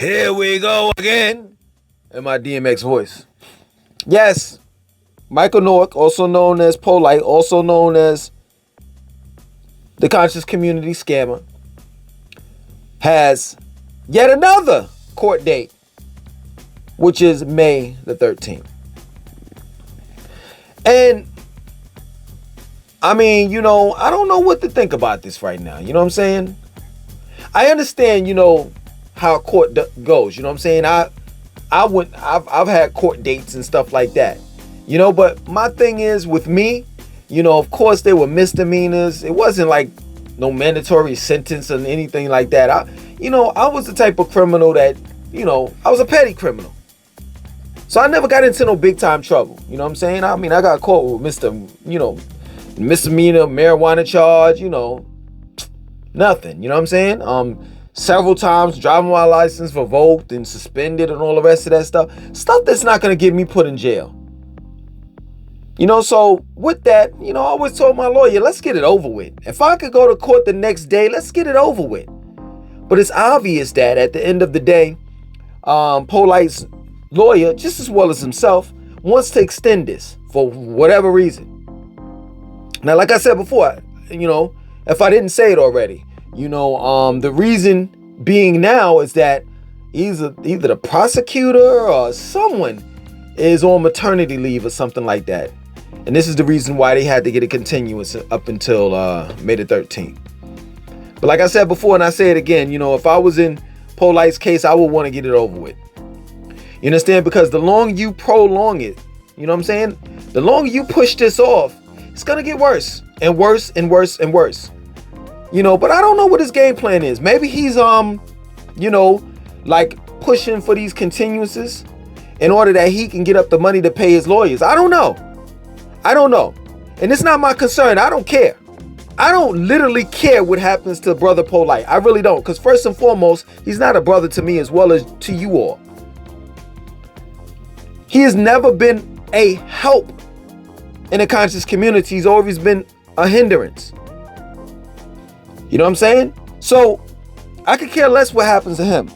Here we go again in my DMX voice. Yes, Michael Nork, also known as Polight, also known as the conscious community scammer, has yet another court date, which is May the 13th. And I mean, I don't know what to think about this right now. You know what I'm saying? I understand, how court goes. You know what I'm saying? I've had court dates and stuff like that. But my thing is with me, of course they were misdemeanors. It wasn't like no mandatory sentence or anything like that. I was the type of criminal that, I was a petty criminal. So I never got into no big time trouble. You know what I'm saying? I mean, I got caught with misdemeanor marijuana charge, nothing. You know what I'm saying? Several times driving my license revoked and suspended and all the rest of that stuff. Stuff that's not going to get me put in jail. So with that, I always told my lawyer, let's get it over with. If I could go to court the next day, let's get it over with. But it's obvious that at the end of the day, Polight's lawyer, just as well as himself, wants to extend this for whatever reason. Now, like I said before, if I didn't say it already, the reason being now is that either the prosecutor or someone is on maternity leave or something like that. And this is the reason why they had to get a continuance up until May the 13th. But like I said before, and I say it again, if I was in Polight's case, I would want to get it over with. You understand? Because the longer you prolong it, you know what I'm saying? The longer you push this off, it's going to get worse and worse and worse and worse. But I don't know what his game plan is. Maybe he's, like pushing for these continuances in order that he can get up the money to pay his lawyers. I don't know. And it's not my concern. I don't care. I don't literally care what happens to Brother Polight. I really don't. Because first and foremost, he's not a brother to me as well as to you all. He has never been a help in the conscious community. He's always been a hindrance. You know what I'm saying? So I could care less what happens to him.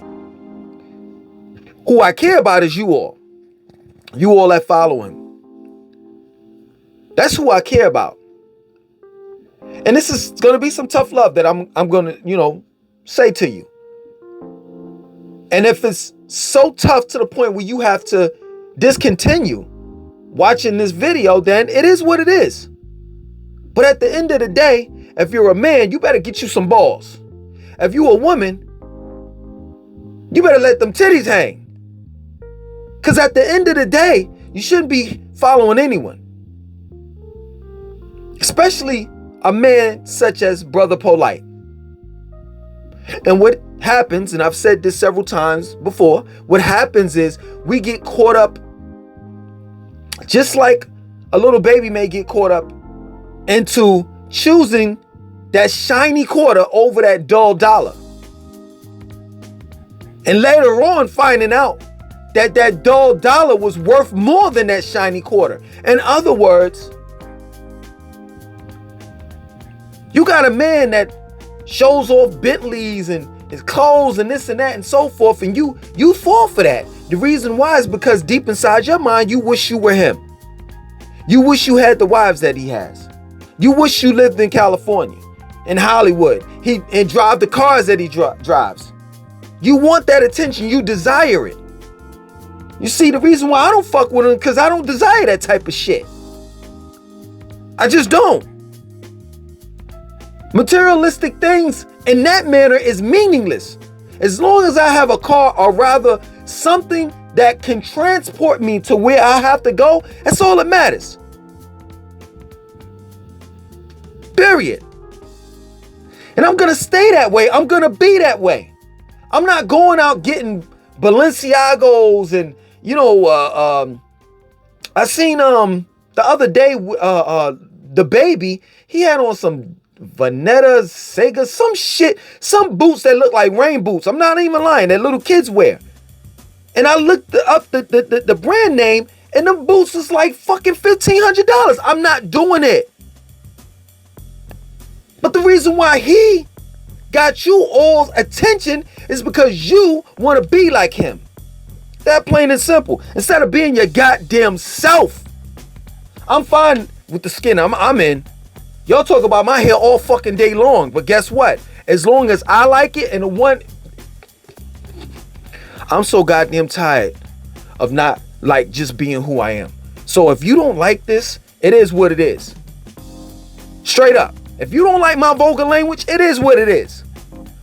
Who I care about is you all. You all that follow him. That's who I care about. And this is going to be some tough love that I'm going to, say to you. And if it's so tough to the point where you have to discontinue watching this video, then it is what it is. But at the end of the day, if you're a man, you better get you some balls. If you're a woman, you better let them titties hang. Because at the end of the day, you shouldn't be following anyone. Especially a man such as Brother Polight. And what happens, and I've said this several times before, what happens is we get caught up, just like a little baby may get caught up into choosing that shiny quarter over that dull dollar. And later on finding out that that dull dollar was worth more than that shiny quarter. In other words, you got a man that shows off Bentleys and his clothes and this and that and so forth, and you fall for that. The reason why is because deep inside your mind, you wish you were him. You wish you had the wives that he has. You wish you lived in California, in Hollywood, and drive the cars that he drives. You want that attention. You desire it. You see, the reason why I don't fuck with him, because I don't desire that type of shit. I just don't. Materialistic things in that manner is meaningless. As long as I have a car, or rather something that can transport me to where I have to go, that's all that matters. Period. And I'm going to stay that way. I'm going to be that way. I'm not going out getting Balenciagos and, I seen the other day the baby, he had on some Vanetta, Sega, some shit, some boots that look like rain boots. I'm not even lying, that little kids wear. And I looked up the brand name, and the boots is like fucking $1,500. I'm not doing it. But the reason why he got you all's attention is because you want to be like him. That plain and simple. Instead of being your goddamn self. I'm fine with the skin I'm in. Y'all talk about my hair all fucking day long, but guess what? As long as I like it, and the one, I'm so goddamn tired of not like just being who I am. So if you don't like this, it is what it is. Straight up. If you don't like my vulgar language, it is what it is.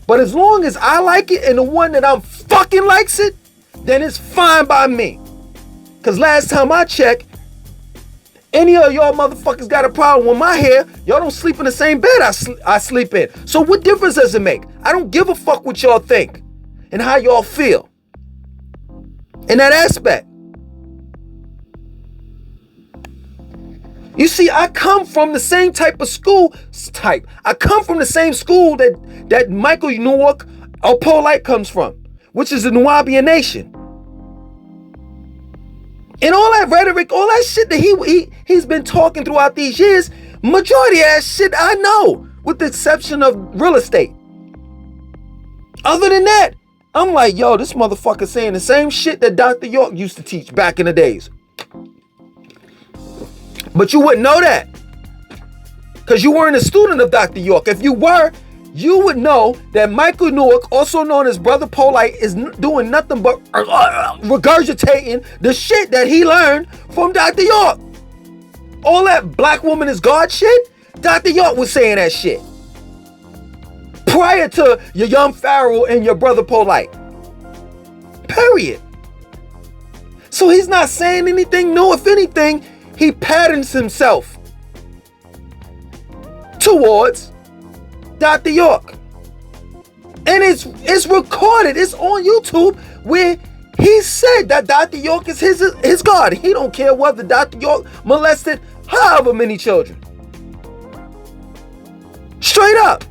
But as long as I like it and the one that I'm fucking likes it, then it's fine by me. Cause last time I checked, any of y'all motherfuckers got a problem with my hair, y'all don't sleep in the same bed I sleep in. So what difference does it make? I don't give a fuck what y'all think and how y'all feel in that aspect. You see, I come from the same type of school type. I come from the same school that Michael Newark or Polight comes from, which is the Nubian nation. And all that rhetoric, all that shit that he's been talking throughout these years, majority of that shit I know, with the exception of real estate. Other than that, I'm like, yo, this motherfucker saying the same shit that Dr. York used to teach back in the days. But you wouldn't know that, because you weren't a student of Dr. York. If you were, you would know that Michael Newark, also known as Bro.Polight, is doing nothing but regurgitating the shit that he learned from Dr. York. All that black woman is God shit, Dr. York was saying that shit prior to your young Pharaoh and your Bro.Polight. Period. So he's not saying anything new. If anything, he patterns himself towards Dr. York. And it's recorded. It's on YouTube where he said that Dr. York is his God. He don't care whether Dr. York molested however many children. Straight up.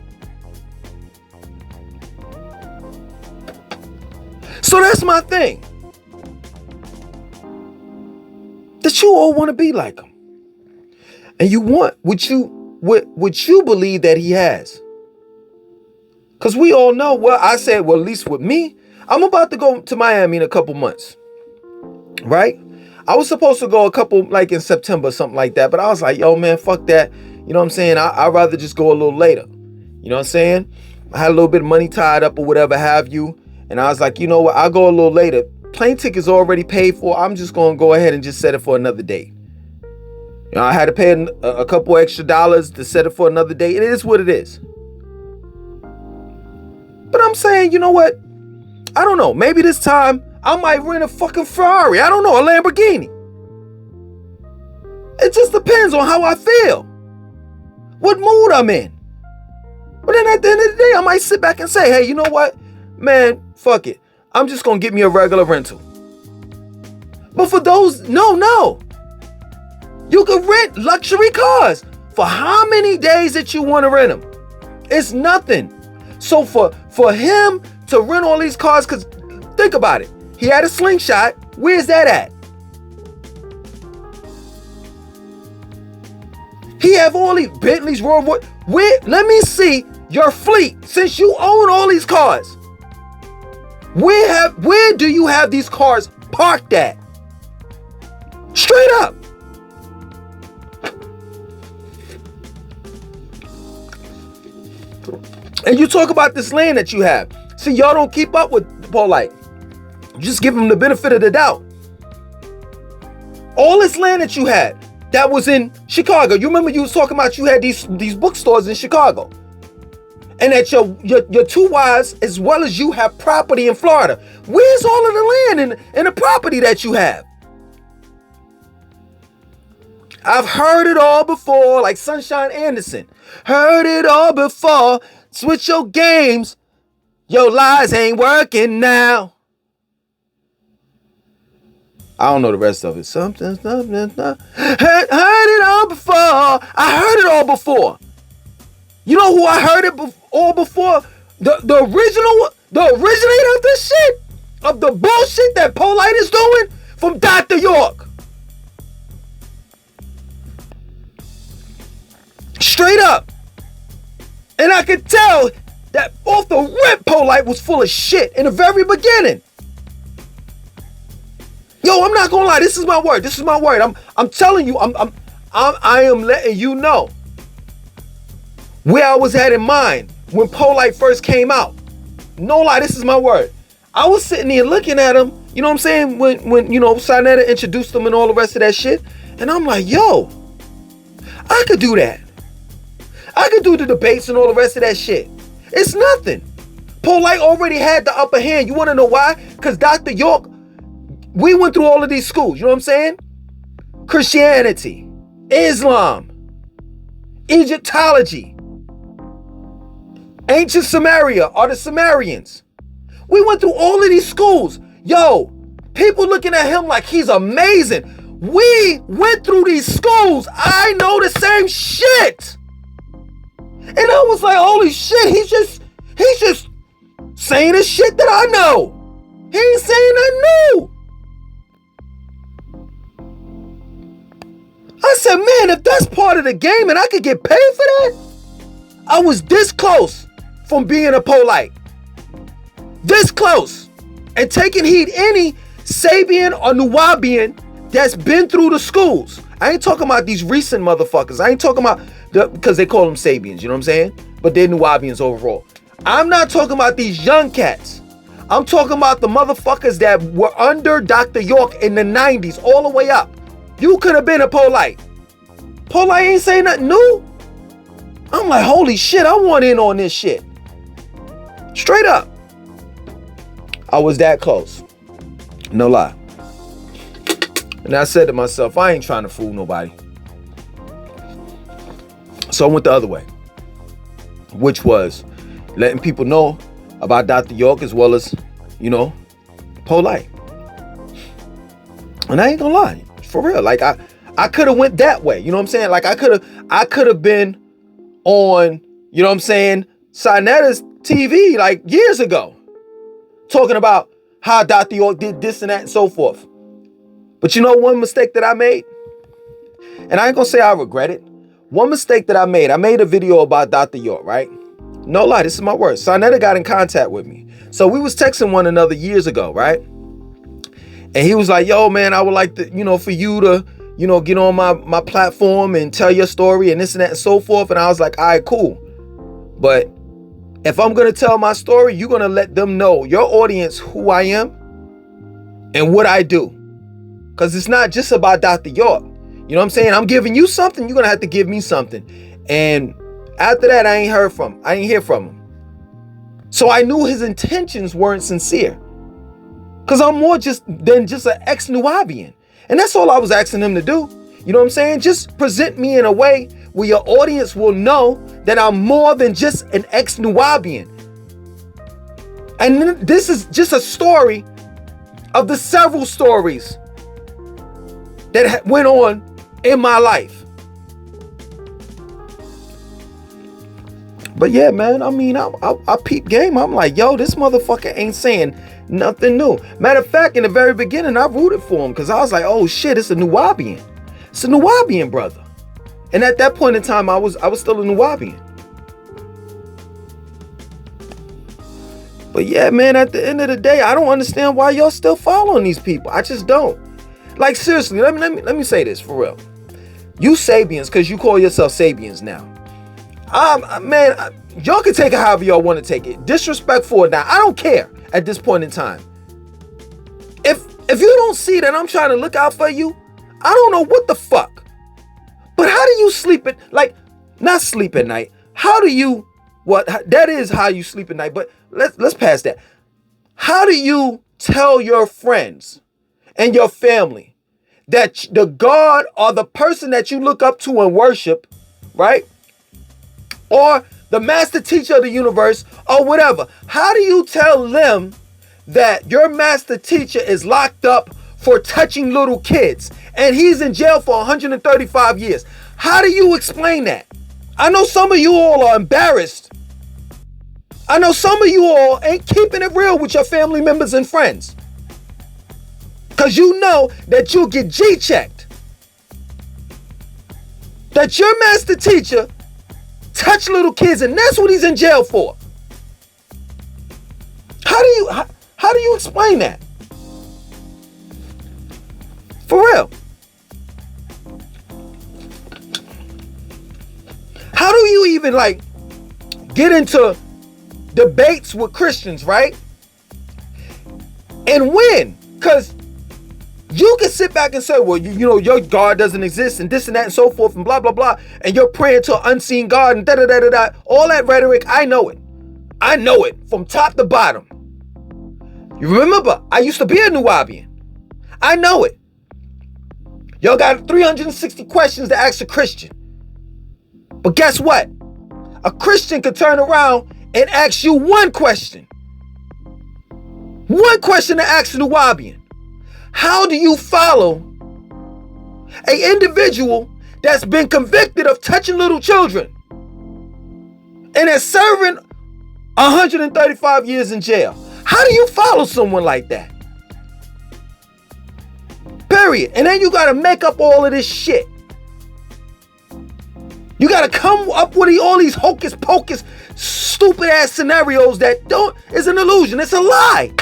So that's my thing. That you all want to be like him. And you want what you believe that he has. Because we all know, well, I said, well, at least with me, I'm about to go to Miami in a couple months. Right? I was supposed to go a couple, like in September, something like that. But I was like, yo, man, fuck that. You know what I'm saying? I'd rather just go a little later. You know what I'm saying? I had a little bit of money tied up or whatever have you. And I was like, you know what? I'll go a little later. Plane ticket's already paid for. I'm just going to go ahead and just set it for another day. You know, I had to pay a couple extra dollars to set it for another day. It is what it is. But I'm saying, you know what? I don't know. Maybe this time I might rent a fucking Ferrari. I don't know, a Lamborghini. It just depends on how I feel. What mood I'm in. But then at the end of the day, I might sit back and say, hey, you know what? Man, fuck it. I'm just going to get me a regular rental. But for those, no. You can rent luxury cars for how many days that you want to rent them. It's nothing. So for him to rent all these cars, because think about it. He had a slingshot. Where's that at? He have all these Bentleys, Rolls Royce. Let me see your fleet. Since you own all these cars, where do you have these cars parked at? Straight up. And you talk about this land that you have. See, y'all don't keep up with Polight. Just give him the benefit of the doubt. All this land that you had that was in Chicago. You remember you was talking about you had these bookstores in Chicago. And that your two wives, as well as you, have property in Florida. Where's all of the land and the property that you have? I've heard it all before, like Sunshine Anderson. Heard it all before. Switch your games. Your lies ain't working now. I don't know the rest of it. Something. Heard it all before. I heard it all before. You know who I heard it all before? The originator of this shit, of the bullshit that Polight is doing, from Dr. York. Straight up. And I could tell that off the rip, Polight was full of shit in the very beginning. Yo, I'm not gonna lie. This is my word. This is my word. I'm telling you. I am letting you know where I was at in mind when Polight first came out. No lie. This is my word. I was sitting there looking at him. You know what I'm saying? When you know Sinetta introduced him and all the rest of that shit, and I'm like, yo, I could do that. I could do the debates and all the rest of that shit. It's nothing. Polight already had the upper hand. You want to know why? Because Dr. York, we went through all of these schools. You know what I'm saying? Christianity, Islam, Egyptology, ancient Samaria are the Sumerians. We went through all of these schools. Yo, people looking at him like he's amazing. We went through these schools. I know the same shit. And I was like, holy shit, he's just saying the shit that I know. He ain't saying nothing new. I said, man, if that's part of the game and I could get paid for that, I was this close from being a Polight. This close. And taking heed any Sabian or Nuwabian that's been through the schools. I ain't talking about these recent motherfuckers. I ain't talking about because they call them Sabians, you know what I'm saying? But they're Nuwabians overall. I'm not talking about these young cats. I'm talking about the motherfuckers that were under Dr. York in the 90s all the way up. You could have been a Polight. Polight ain't saying nothing new. I'm like, holy shit, I want in on this shit. Straight up. I was that close. No lie. And I said to myself, I ain't trying to fool nobody. So I went the other way, which was letting people know about Dr. York as well as, you know, Polight. And I ain't gonna lie, for real. Like I could have went that way. You know what I'm saying? Like I could have been on, you know what I'm saying, Sinetta's TV like years ago, talking about how Dr. York did this and that and so forth. But you know one mistake that I made? And I ain't gonna say I regret it. One mistake that I made a video about Dr. York, right? No lie, this is my word. Sinetta got in contact with me. So we was texting one another years ago, right? And he was like, yo, man, I would like to, you know, for you to, you know, get on my platform and tell your story and this and that and so forth. And I was like, all right, cool. But if I'm going to tell my story, you're going to let them know, your audience, who I am and what I do. Because it's not just about Dr. York. You know what I'm saying? I'm giving you something. You're going to have to give me something. And after that, I ain't hear from him. So I knew his intentions weren't sincere. Because I'm more than just an ex-Nuwabian. And that's all I was asking him to do. You know what I'm saying? Just present me in a way where your audience will know that I'm more than just an ex-Nuwabian. And this is just a story of the several stories that went on in my life. But yeah, man, I mean, I peep game. I'm like, yo, this motherfucker ain't saying nothing new. Matter of fact, in the very beginning, I rooted for him because I was like, oh shit, it's a Nuwabian. It's a Nuwabian brother. And at that point in time, I was still a Nuwabian. But yeah, man, at the end of the day, I don't understand why y'all still following these people. I just don't. Like, seriously, let me say this for real. You Sabians, because you call yourself Sabians now. Man, y'all can take it however y'all want to take it. Disrespectful or not, I don't care at this point in time. If you don't see that I'm trying to look out for you, I don't know what the fuck. But how do you sleep at, like, not sleep at night. How do you, that is how you sleep at night, but let's pass that. How do you tell your friends and your family that the God or the person that you look up to and worship, right? Or the master teacher of the universe or whatever. How do you tell them that your master teacher is locked up for touching little kids and he's in jail for 135 years? How do you explain that? I know some of you all are embarrassed. I know some of you all ain't keeping it real with your family members and friends. Because you know that you'll get G-checked. That your master teacher touched little kids and that's what he's in jail for. How do you explain that? For real. How do you even like get into debates with Christians, right? And win? Because you can sit back and say, well, you know, your God doesn't exist and this and that and so forth and blah, blah, blah. And you're praying to an unseen God and da-da-da-da-da. All that rhetoric, I know it. I know it from top to bottom. You remember, I used to be a Nubian. I know it. Y'all got 360 questions to ask a Christian. But guess what? A Christian could turn around and ask you one question. One question to ask a Nubian. How do you follow an individual that's been convicted of touching little children and is serving 135 years in jail? How do you follow someone like that? Period. And then you got to make up all of this shit. You got to come up with all these hocus pocus, stupid ass scenarios that is an illusion. It's a lie.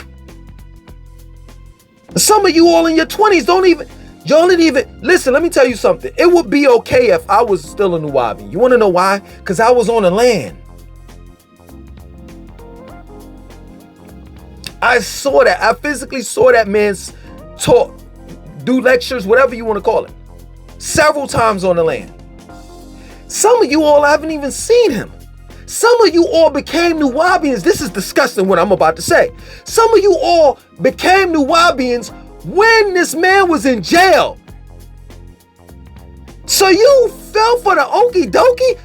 Some of you all in your 20s don't even listen, let me tell you something. It would be okay if I was still a Nubian. You want to know why? Because I was on the land. I saw that. I physically saw that man talk, do lectures, whatever you want to call it, several times on the land. Some of you all haven't even seen him. Some of you all became Nubians. This is disgusting what I'm about to say. Some of you all became Nubians when this man was in jail. So you fell for the okie dokie?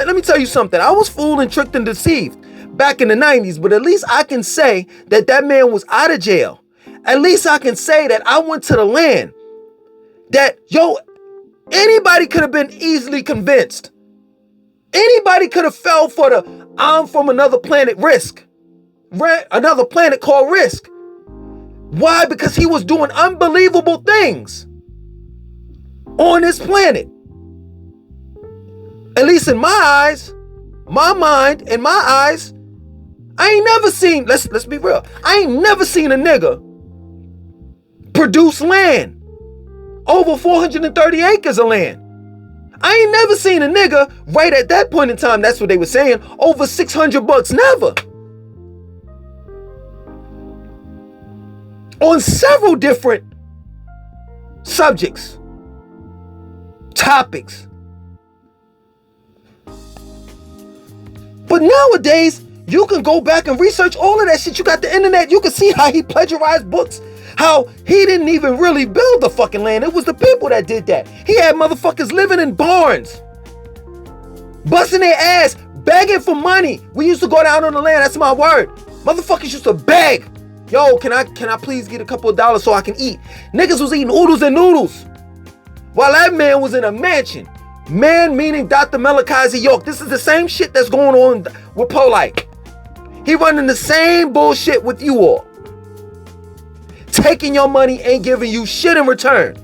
Let me tell you something. I was fooled and tricked and deceived back in the 90s, but at least I can say that that man was out of jail. At least I can say that I went to the land. That, anybody could have been easily convinced. Anybody could have fell for the I'm from another planet risk. Another planet called risk. Why? Because he was doing unbelievable things on this planet. At least in my eyes, my mind, and my eyes, I ain't never seen, let's be real, I ain't never seen a nigga produce land. Over 430 acres of land. I ain't never seen a nigga right at that point in time, that's what they were saying, over $600. Never. On several different subjects, topics. But nowadays, you can go back and research all of that shit. You got the internet. You can see how he plagiarized books. How he didn't even really build the fucking land. It was the people that did that. He had motherfuckers living in barns, busting their ass, begging for money. We used to go down on the land. That's my word. Motherfuckers used to beg. Yo, can I please get a couple of dollars so I can eat? Niggas was eating oodles and noodles while that man was in a mansion. Man meaning Dr. Malachi York. This is the same shit that's going on with Polight. He running the same bullshit with you all. Taking your money, ain't giving you shit in return.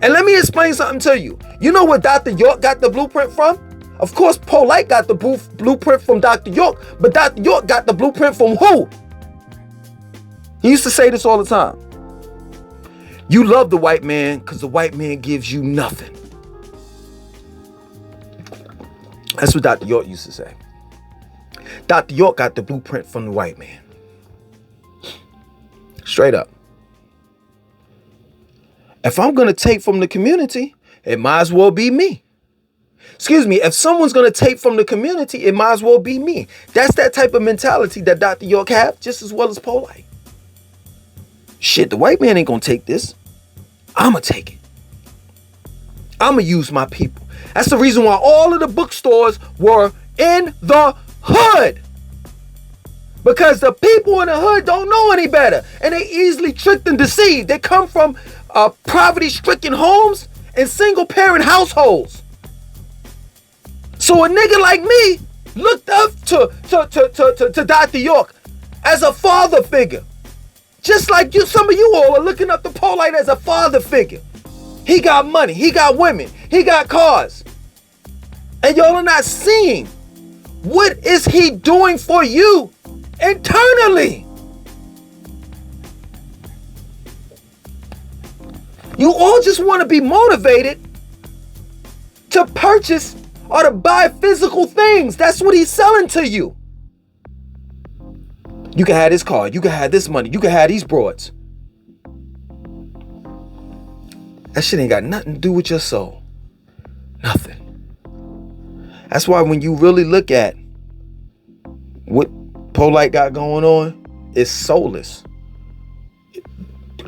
And let me explain something to you. You know where Dr. York got the blueprint from? Of course, Polight got the blueprint from Dr. York, but Dr. York got the blueprint from who? He used to say this all the time. You love the white man because the white man gives you nothing. That's what Dr. York used to say. Dr. York got the blueprint from the white man. Straight up. If I'm going to take from the community, it might as well be me. Excuse me, if someone's going to take from the community, it might as well be me. That's that type of mentality that Dr. York had, just as well as Polight. Shit, the white man ain't going to take this. I'm going to take it. I'm going to use my people. That's the reason why all of the bookstores were in the hood. Because the people in the hood don't know any better. And they easily tricked and deceived. They come from poverty-stricken homes and single-parent households. So a nigga like me looked up to Dr. York as a father figure. Just like you, some of you all are looking up to Polight as a father figure. He got money. He got women. He got cars. And y'all are not seeing what is he doing for you internally. You all just want to be motivated to purchase or to buy physical things. That's what he's selling to you. You can have this car. You can have this money. You can have these broads. That shit ain't got nothing to do with your soul. Nothing. That's why when you really look at what Polight got going on, it's soulless.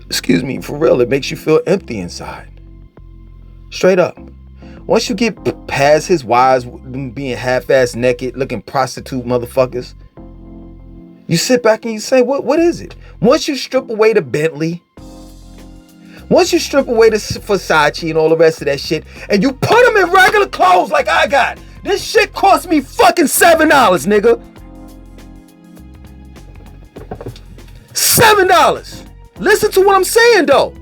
Excuse me, for real, it makes you feel empty inside. Straight up. Once you get past his wives being half-ass naked, looking prostitute motherfuckers, you sit back and you say, what is it? Once you strip away the Bentley, once you strip away the Versace and all the rest of that shit, and you put them in regular clothes like I got, this shit cost me fucking $7, nigga. $7. Listen to what I'm saying though.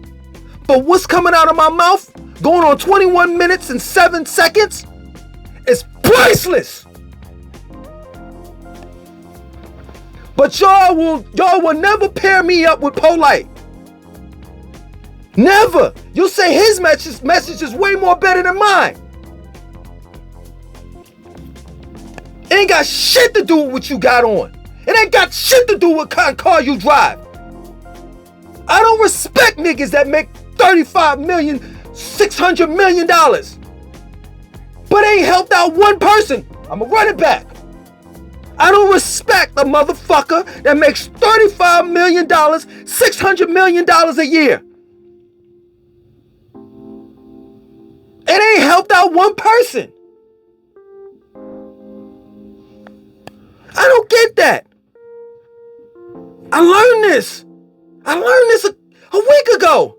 But what's coming out of my mouth, going on 21 minutes and 7 seconds, is priceless. But y'all will never pair me up with Polight. Never. You'll say his message is way more better than mine. It ain't got shit to do with what you got on. It ain't got shit to do with what kind of car you drive. I don't respect niggas that make $35 million, $600 million, but ain't helped out one person. I'ma run it back. I don't respect a motherfucker that makes $35 million, $600 million a year. It ain't helped out one person. I don't get that. I learned this a week ago.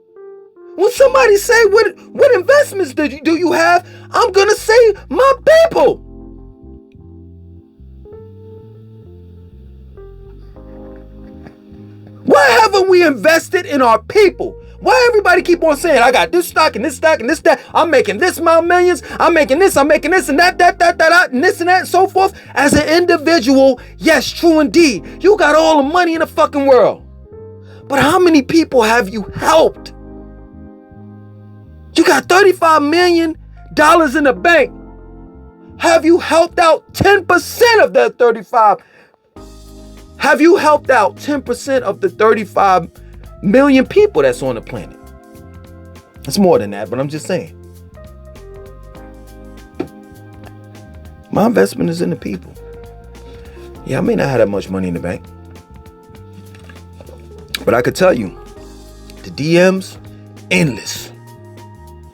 When somebody say what investments do you have, I'm gonna say my people. Why haven't we invested in our people? Why everybody keep on saying, I got this stock and this stock and this, that. I'm making this amount of millions. I'm making this and that, and this and that and so forth. As an individual, yes, true indeed. You got all the money in the fucking world. But how many people have you helped? You got $35 million in the bank. Have you helped out 10% of that 35? Have you helped out 10% of the 35 million people that's on the planet? It's more than that, but I'm just saying. My investment is in the people. Yeah, I may not have that much money in the bank, but I could tell you, the DMs, endless.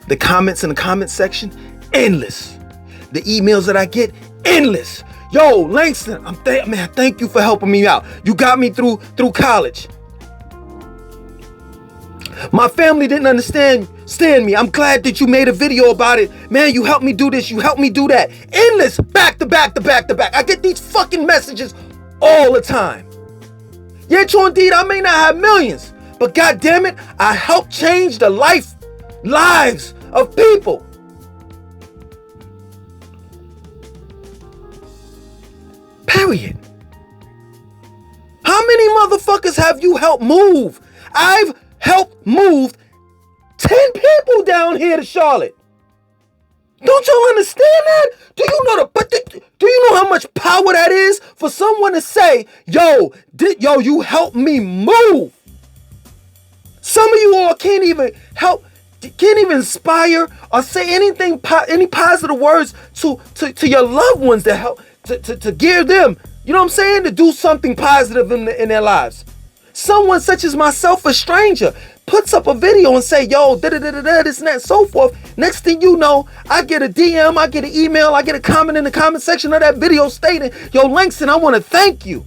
The comments in the comment section, endless. The emails that I get, endless. Yo, Langston, thank you for helping me out. You got me through college. My family didn't understand me. I'm glad that you made a video about it. Man, you helped me do this. You helped me do that. Endless, back to back to back to back. I get these fucking messages all the time. Yeah, true indeed, I may not have millions, but God damn it, I helped change the lives of people. Period. How many motherfuckers have you helped move? I've helped move 10 people down here to Charlotte. Don't y'all understand that? Do you know how much power that is for someone to say, yo, you helped me move? Some of you all can't even inspire or say any positive words to your loved ones to help to gear them, you know what I'm saying, to do something positive in their lives. Someone such as myself, a stranger, puts up a video and say, yo, this and that, so forth. Next thing you know, I get a DM, I get an email, I get a comment in the comment section of that video stating, yo, Langston, I want to thank you.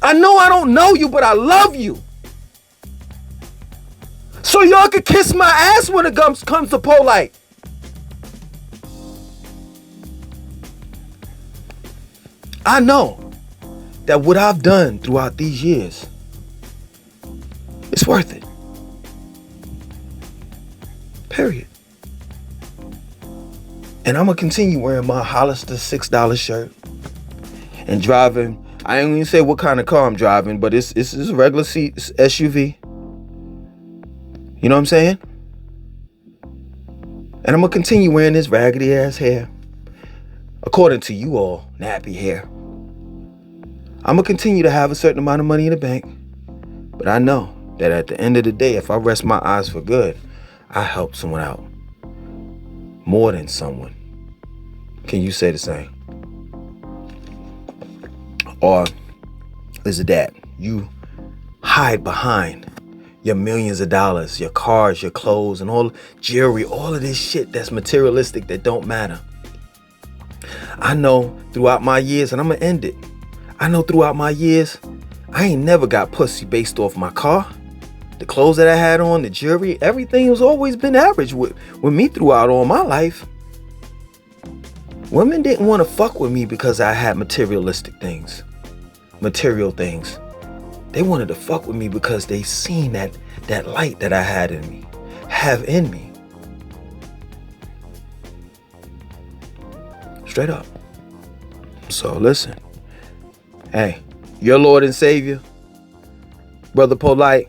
I know I don't know you, but I love you. So y'all can kiss my ass when it comes to Polight. I know that what I've done throughout these years, it's worth it. Period. And I'm going to continue wearing my Hollister $6 shirt and driving. I ain't even say what kind of car I'm driving, but it's a regular seat SUV. You know what I'm saying? And I'm going to continue wearing this raggedy ass hair. According to you all, nappy hair. I'm going to continue to have a certain amount of money in the bank. But I know that at the end of the day, if I rest my eyes for good, I help someone out. More than someone. Can you say the same? Or is it that you hide behind your millions of dollars, your cars, your clothes, and all jewelry, all of this shit that's materialistic that don't matter? I know throughout my years, and I'm gonna end it. I know throughout my years, I ain't never got pussy based off my car, the clothes that I had on, the jewelry, everything has always been average with me throughout all my life. Women didn't want to fuck with me because I had materialistic things, material things. They wanted to fuck with me because they seen that light that I had in me, have in me. Straight up. So listen, hey, your Lord and Savior, Bro.Polight,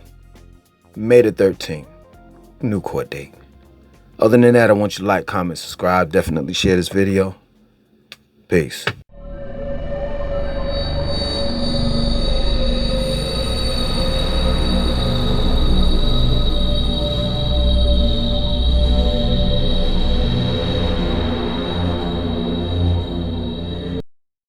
May the 13th, new court date. Other than that, I want you to like, comment, subscribe, definitely share this video. Peace.